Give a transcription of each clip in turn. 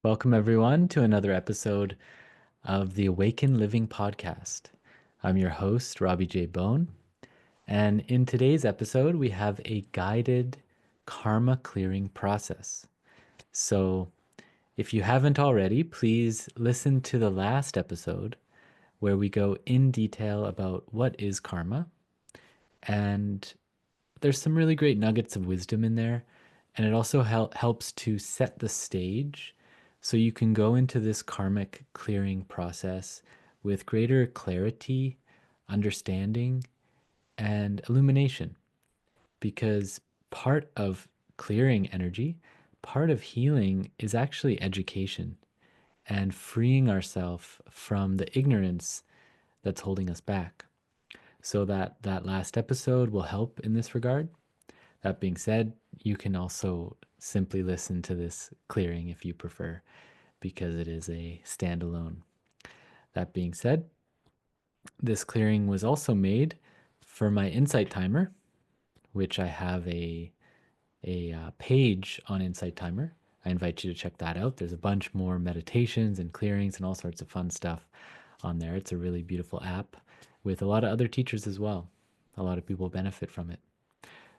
Welcome, everyone, to another episode of the Awaken Living podcast. I'm your host, Robbie J. Bone. And in today's episode, we have a guided karma clearing process. So if you haven't already, please listen to the last episode where we go in detail about what is karma. And there's some really great nuggets of wisdom in there. And it also helps to set the stage so you can go into this karmic clearing process with greater clarity, understanding, and illumination. Because part of clearing energy, part of healing is actually education and freeing ourselves from the ignorance that's holding us back. So that last episode will help in this regard. That being said, you can also simply listen to this clearing if you prefer, because it is a standalone. That being said, this clearing was also made for my Insight Timer, which I have a page on Insight Timer. I invite you to check that out. There's a bunch more meditations and clearings and all sorts of fun stuff on there. It's a really beautiful app with a lot of other teachers as well. A lot of people benefit from it.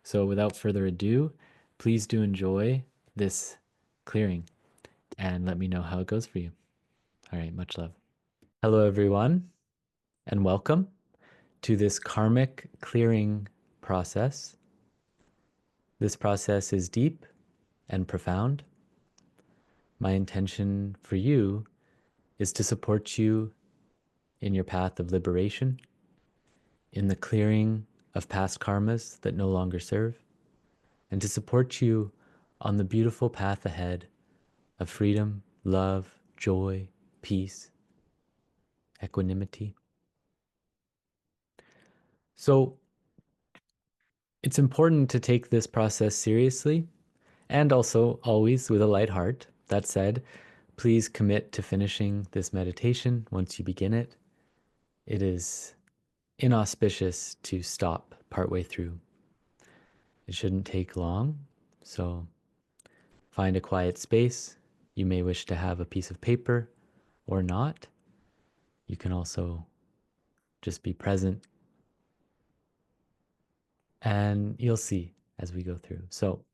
So without further ado, please do enjoy this clearing and let me know how it goes for you. All right, much love. Hello, everyone, and welcome to this karmic clearing process. This process is deep and profound. My intention for you is to support you in your path of liberation, in the clearing of past karmas that no longer serve, and to support you on the beautiful path ahead of freedom, love, joy, peace, equanimity. So it's important to take this process seriously and also always with a light heart. That said, please commit to finishing this meditation once you begin it. It is inauspicious to stop partway through. It shouldn't take long, so find a quiet space. You may wish to have a piece of paper or not. You can also just be present, and you'll see as we go through. So,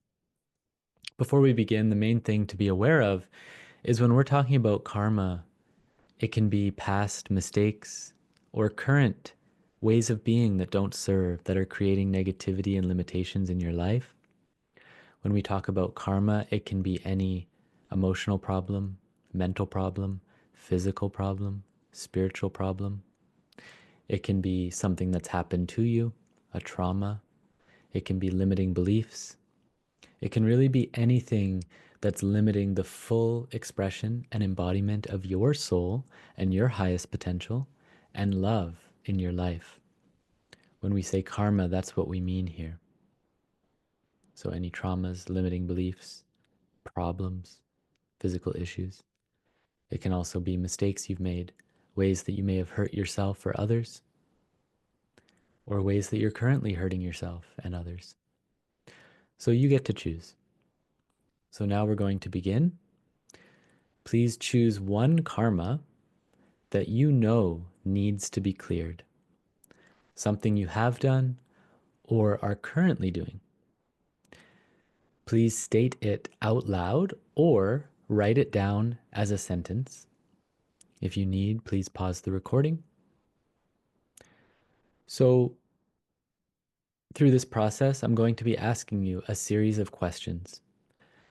before we begin, the main thing to be aware of is when we're talking about karma, it can be past mistakes or current ways of being that don't serve, that are creating negativity and limitations in your life. When we talk about karma, it can be any emotional problem, mental problem, physical problem, spiritual problem. It can be something that's happened to you, a trauma. It can be limiting beliefs. It can really be anything that's limiting the full expression and embodiment of your soul and your highest potential and love in your life. When we say karma, that's what we mean here. So any traumas, limiting beliefs, problems, physical issues. It can also be mistakes you've made, ways that you may have hurt yourself or others, or ways that you're currently hurting yourself and others. So you get to choose. So now we're going to begin. Please choose one karma that you know needs to be cleared, something you have done or are currently doing. Please state it out loud or write it down as a sentence. If you need, please pause the recording. So, through this process, I'm going to be asking you a series of questions.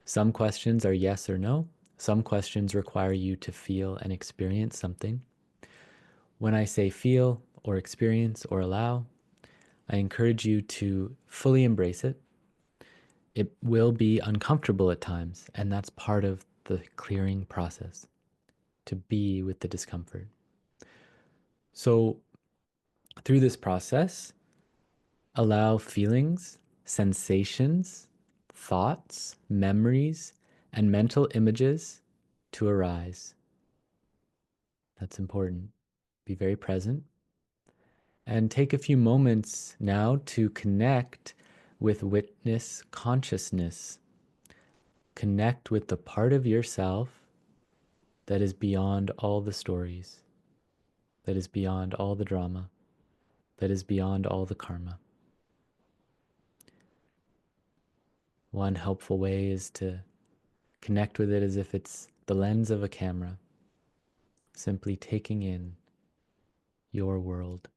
Some questions are yes or no. Some questions require you to feel and experience something. When I say feel or experience or allow, I encourage you to fully embrace it. It will be uncomfortable at times, and that's part of the clearing process, to be with the discomfort. So, through this process, allow feelings, sensations, thoughts, memories, and mental images to arise. That's important. Be very present. And take a few moments now to connect with witness consciousness. Connect with the part of yourself that is beyond all the stories, that is beyond all the drama, that is beyond all the karma. One helpful way is to connect with it as if it's the lens of a camera, simply taking in your world.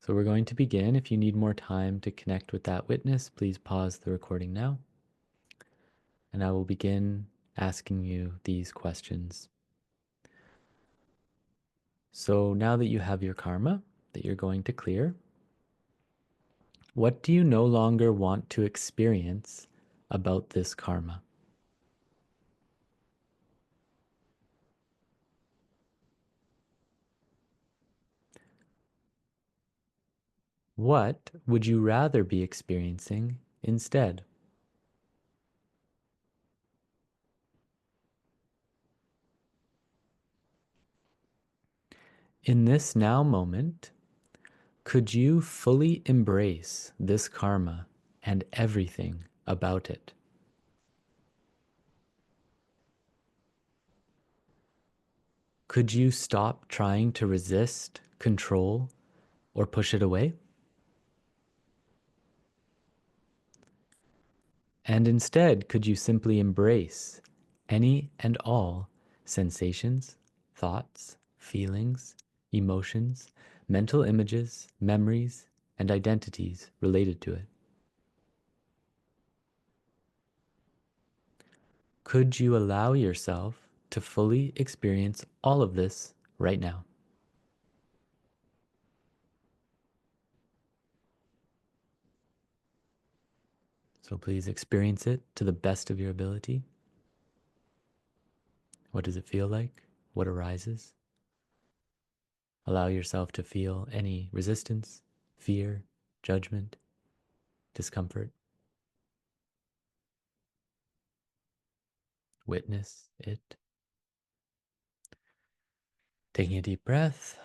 So we're going to begin. If you need more time to connect with that witness, please pause the recording now. And I will begin asking you these questions. So now that you have your karma that you're going to clear, what do you no longer want to experience about this karma? What would you rather be experiencing instead? In this now moment, could you fully embrace this karma and everything about it? Could you stop trying to resist, control, or push it away? And instead, could you simply embrace any and all sensations, thoughts, feelings, emotions, mental images, memories, and identities related to it? Could you allow yourself to fully experience all of this right now? So please experience it to the best of your ability. What does it feel like? What arises? Allow yourself to feel any resistance, fear, judgment, discomfort. Witness it. Taking a deep breath.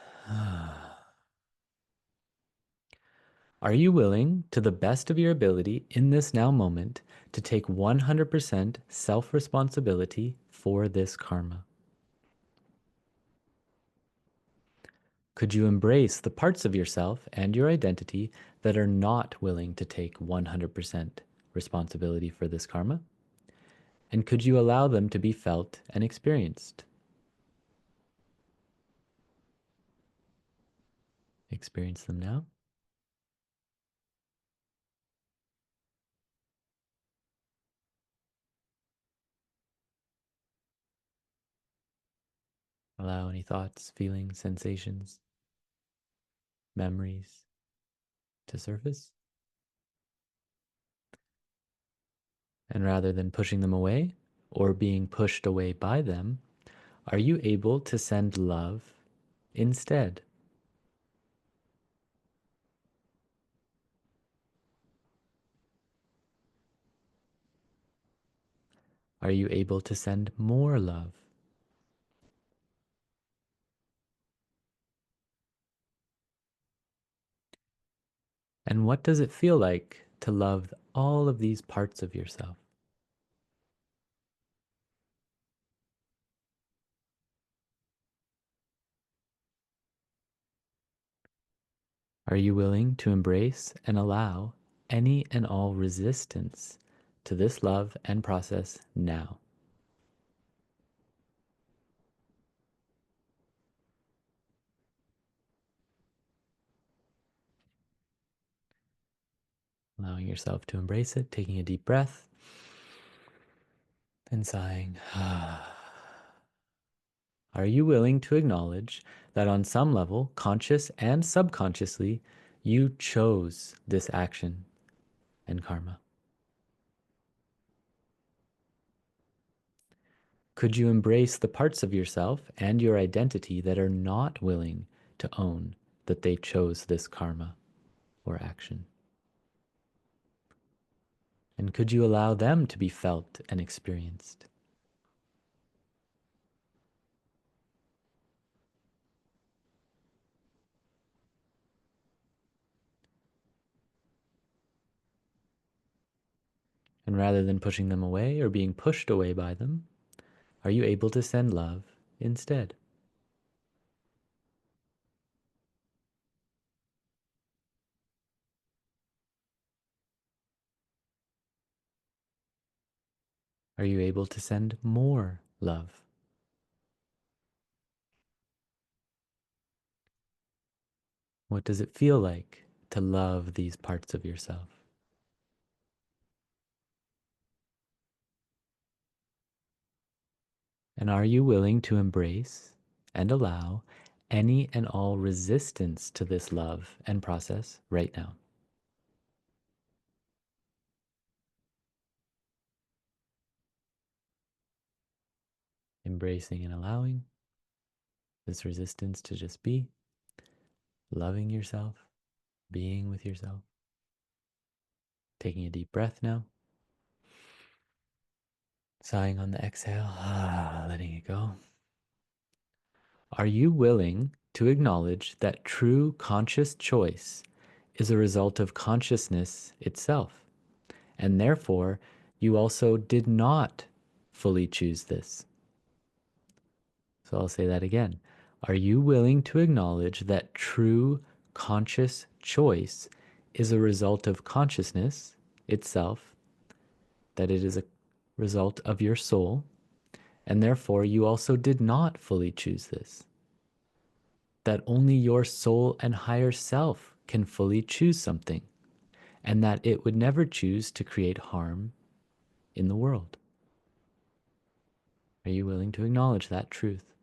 Are you willing, to the best of your ability in this now moment, to take 100% self responsibility for this karma? Could you embrace the parts of yourself and your identity that are not willing to take 100% responsibility for this karma? And could you allow them to be felt and experienced? Experience them now. Allow any thoughts, feelings, sensations, memories to surface. And rather than pushing them away or being pushed away by them, are you able to send love instead? Are you able to send more love? And what does it feel like to love all of these parts of yourself? Are you willing to embrace and allow any and all resistance to this love and process now? Allowing yourself to embrace it, taking a deep breath and sighing. Are you willing to acknowledge that on some level, conscious and subconsciously, you chose this action and karma? Could you embrace the parts of yourself and your identity that are not willing to own that they chose this karma or action? And could you allow them to be felt and experienced? And rather than pushing them away or being pushed away by them, Are you able to send love instead? Are you able to send more love? What does it feel like to love these parts of yourself? And are you willing to embrace and allow any and all resistance to this love and process right now? Embracing and allowing this resistance to just be, loving yourself, being with yourself. Taking a deep breath now. Sighing on the exhale, letting it go. Are you willing to acknowledge that true conscious choice is a result of consciousness itself? And therefore, you also did not fully choose this. So I'll say that again. Are you willing to acknowledge that true conscious choice is a result of consciousness itself, that it is a result of your soul, and therefore you also did not fully choose this? That only your soul and higher self can fully choose something, and that it would never choose to create harm in the world. Are you willing to acknowledge that truth?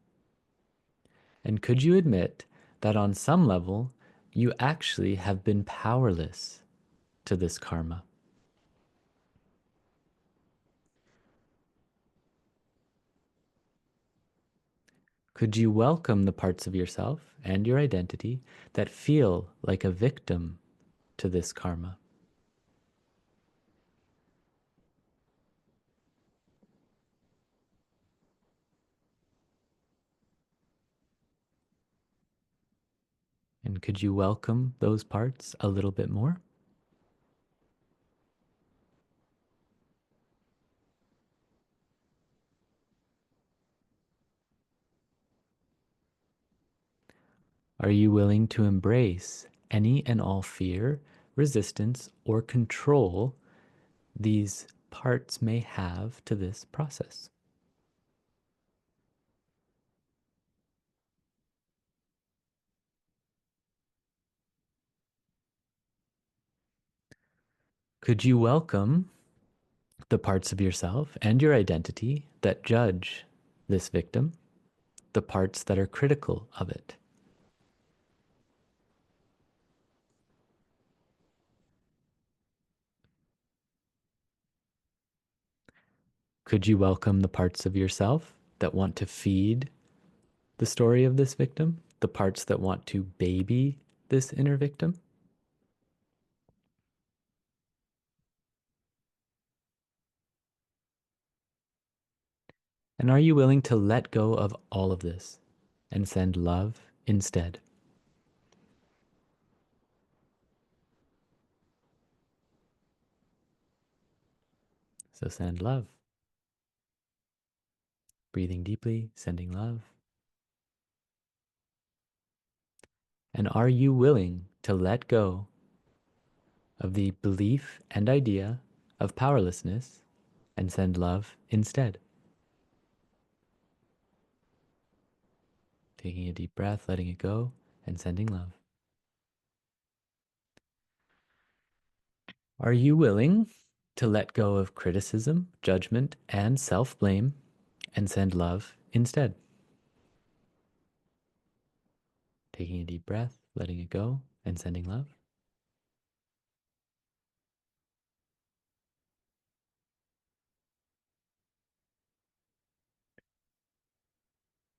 And could you admit that on some level, you actually have been powerless to this karma? Could you welcome the parts of yourself and your identity that feel like a victim to this karma? And could you welcome those parts a little bit more? Are you willing to embrace any and all fear, resistance, or control these parts may have to this process? Could you welcome the parts of yourself and your identity that judge this victim, the parts that are critical of it? Could you welcome the parts of yourself that want to feed the story of this victim, the parts that want to baby this inner victim? And are you willing to let go of all of this and send love instead? So send love. Breathing deeply, sending love. And are you willing to let go of the belief and idea of powerlessness and send love instead? Taking a deep breath, letting it go, and sending love. Are you willing to let go of criticism, judgment, and self blame and send love instead? Taking a deep breath, letting it go, and sending love.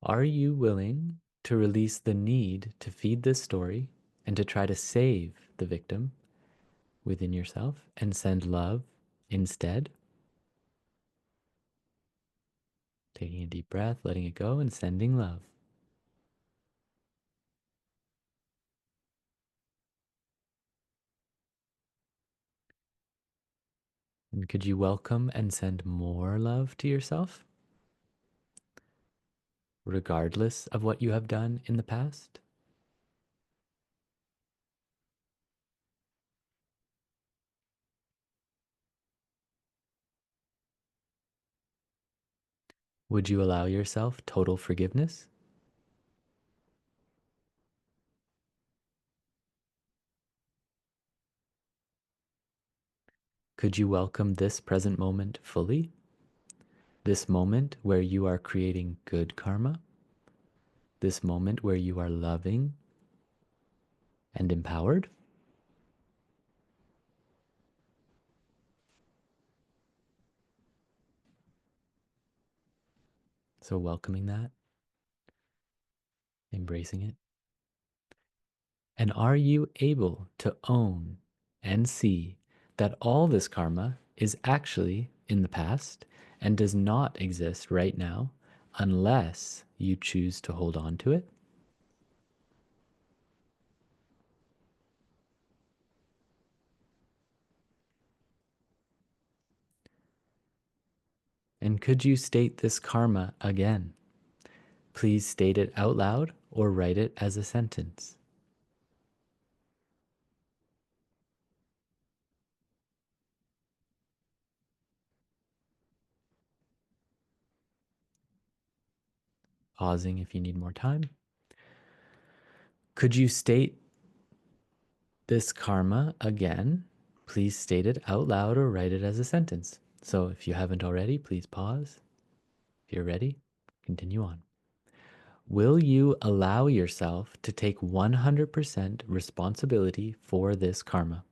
Are you willing to release the need to feed this story and to try to save the victim within yourself and send love instead? Taking a deep breath, letting it go, and sending love. And could you welcome and send more love to yourself? regardless of what you have done in the past? Would you allow yourself total forgiveness? Could you welcome this present moment fully? This moment where you are creating good karma? This moment where you are loving and empowered? So, welcoming that, embracing it. And are you able to own and see that all this karma is actually in the past and does not exist right now unless you choose to hold on to it? And could you state this karma again? Please state it out loud or write it as a sentence. Pausing if you need more time. Could you state this karma again? Please state it out loud or write it as a sentence. So if you haven't already, please pause. If you're ready, continue on. Will you allow yourself to take 100% responsibility for this karma?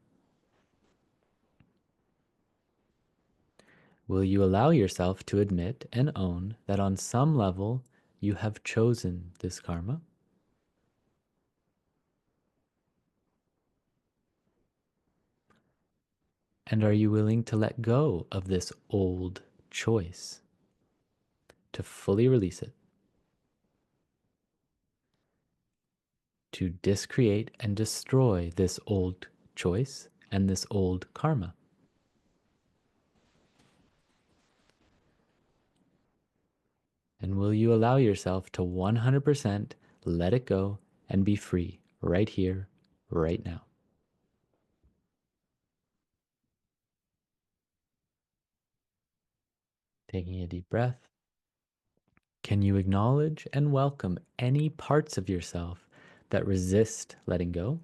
Will you allow yourself to admit and own that on some level you have chosen this karma? And are you willing to let go of this old choice, to fully release it, to discreate and destroy this old choice and this old karma? And will you allow yourself to 100% let it go and be free right here, right now? Taking a deep breath. Can you acknowledge and welcome any parts of yourself that resist letting go?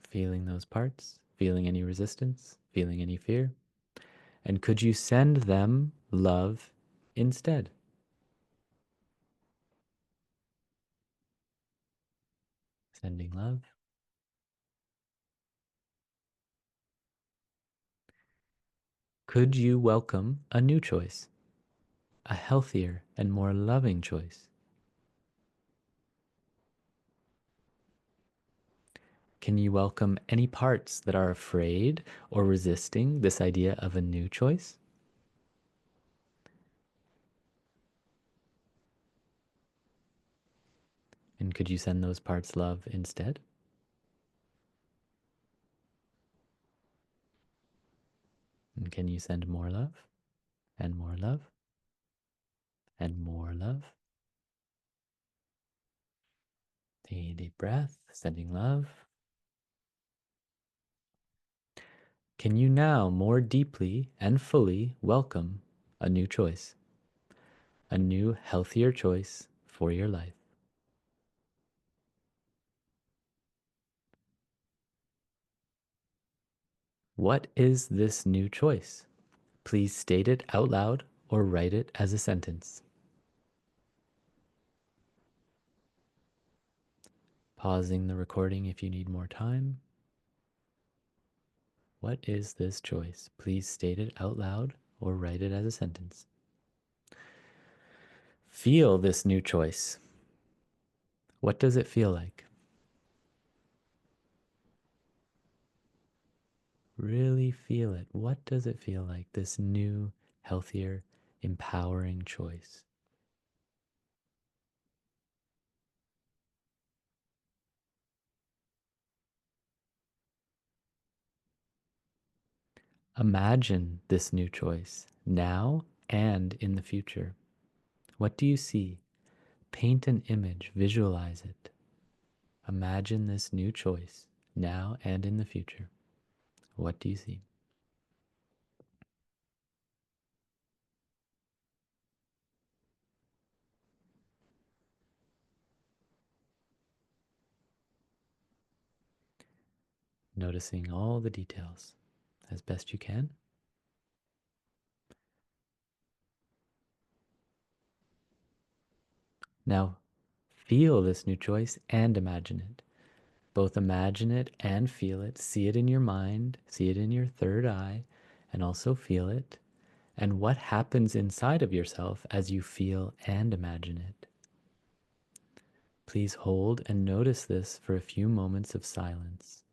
Feeling those parts, feeling any resistance, feeling any fear. And could you send them love instead? Sending love. Could you welcome a new choice, a healthier and more loving choice? Can you welcome any parts that are afraid or resisting this idea of a new choice? And could you send those parts love instead? And can you send more love and more love and more love? Taking a deep breath, sending love. Can you now more deeply and fully welcome a new choice, a new healthier choice for your life? What is this new choice? Please state it out loud or write it as a sentence. Pausing the recording if you need more time. What is this choice? Please state it out loud or write it as a sentence. Feel this new choice. What does it feel like? Really feel it. What does it feel like? This new, healthier, empowering choice. Imagine this new choice now and in the future. What do you see? Paint an image, visualize it. Imagine this new choice now and in the future. What do you see? Noticing all the details as best you can. Now, feel this new choice and imagine it. Both imagine it and feel it. See it in your mind, see it in your third eye, and also feel it. And what happens inside of yourself as you feel and imagine it. Please hold and notice this for a few moments of silence.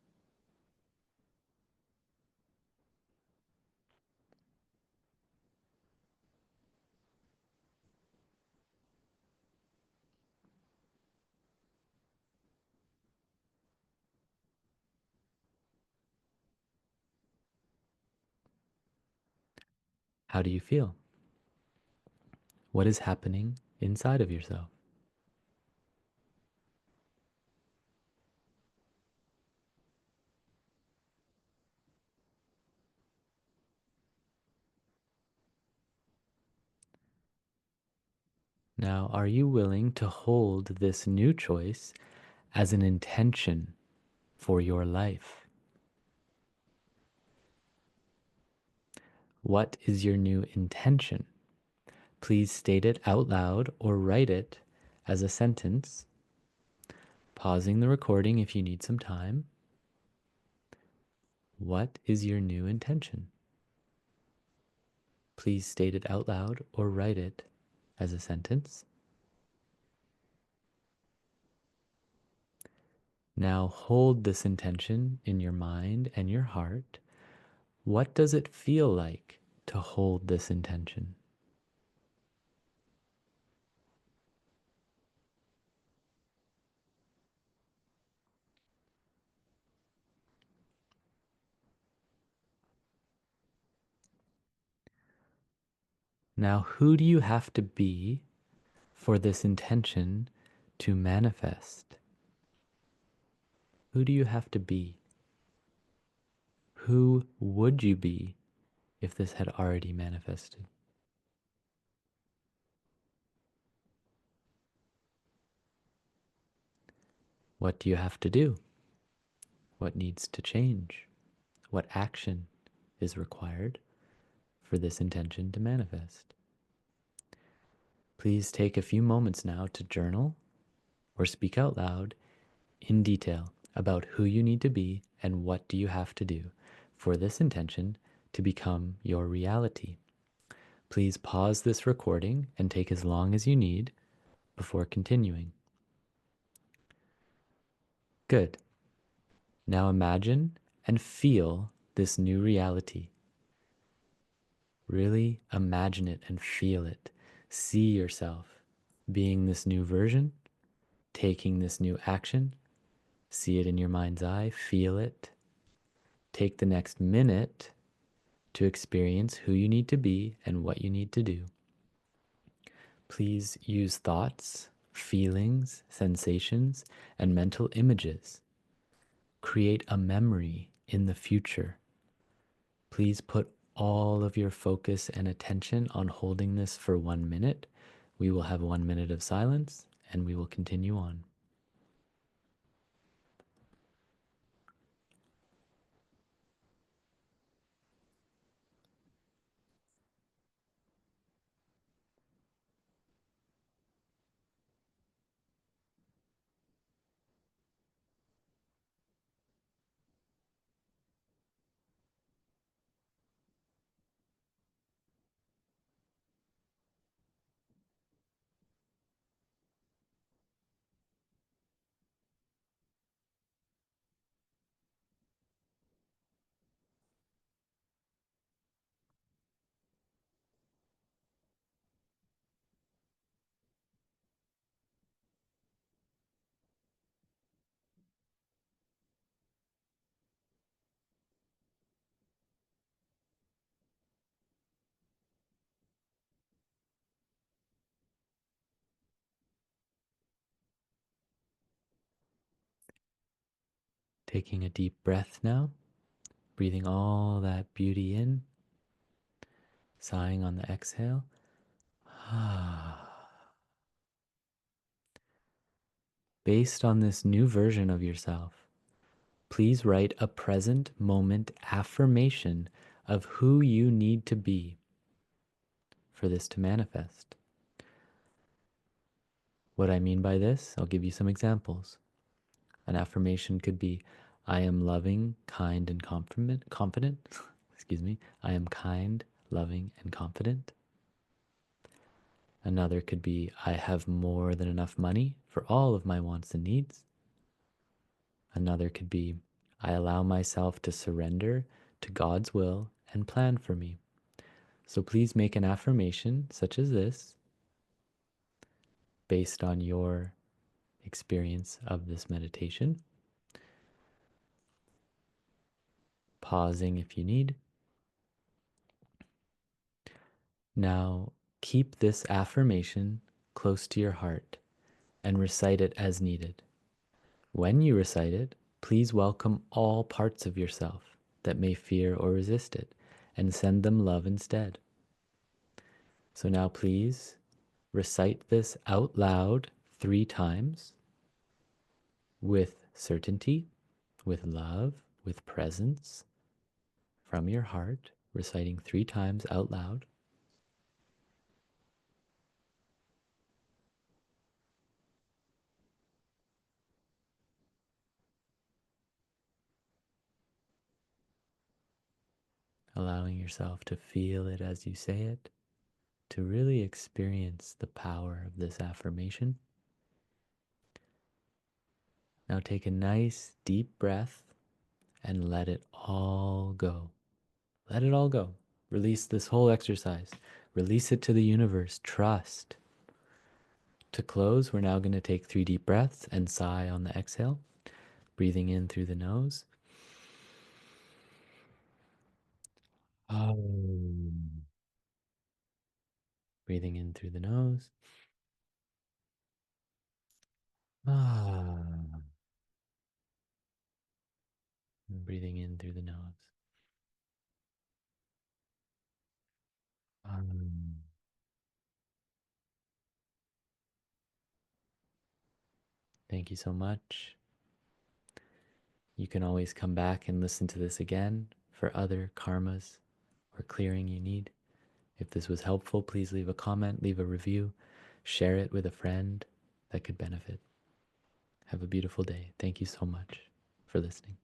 How do you feel? What is happening inside of yourself? Now, are you willing to hold this new choice as an intention for your life? What is your new intention? Please state it out loud or write it as a sentence, pausing the recording if you need some time. What is your new intention? Please state it out loud or write it as a sentence. Now hold this intention in your mind and your heart. What does it feel like to hold this intention? Now, who do you have to be for this intention to manifest? Who do you have to be? Who would you be if this had already manifested? What do you have to do? What needs to change? What action is required for this intention to manifest? Please take a few moments now to journal or speak out loud in detail about who you need to be and what do you have to do for this intention to become your reality. Please pause this recording and take as long as you need before continuing. Good. Now imagine and feel this new reality. Really imagine it and feel it. See yourself being this new version, taking this new action. See it in your mind's eye, feel it. Take the next minute to experience who you need to be and what you need to do. Please use thoughts, feelings, sensations, and mental images. Create a memory in the future. Please put all of your focus and attention on holding this for 1 minute. We will have 1 minute of silence and we will continue on. Taking a deep breath now, breathing all that beauty in, sighing on the exhale. Based on this new version of yourself, please write a present moment affirmation of who you need to be for this to manifest. What I mean by this, I'll give you some examples. An affirmation could be, I am loving, kind, and confident. Excuse me. I am kind, loving, and confident. Another could be, I have more than enough money for all of my wants and needs. Another could be, I allow myself to surrender to God's will and plan for me. So please make an affirmation such as this based on your experience of this meditation, pausing if you need. Now, keep this affirmation close to your heart and recite it as needed. When you recite it, please welcome all parts of yourself that may fear or resist it and send them love instead. So now please recite this out loud 3 times with certainty, with love, with presence from your heart, reciting 3 times out loud. Allowing yourself to feel it as you say it, to really experience the power of this affirmation. Now take a nice deep breath and let it all go. Let it all go. Release this whole exercise. Release it to the universe. Trust. To close, we're now going to take 3 deep breaths and sigh on the exhale, breathing in through the nose. Breathing in through the nose. And breathing in through the nose. Thank you so much. You can always come back and listen to this again for other karmas or clearing you need. If this was helpful, please leave a comment, leave a review, share it with a friend that could benefit. Have a beautiful day. Thank you so much for listening.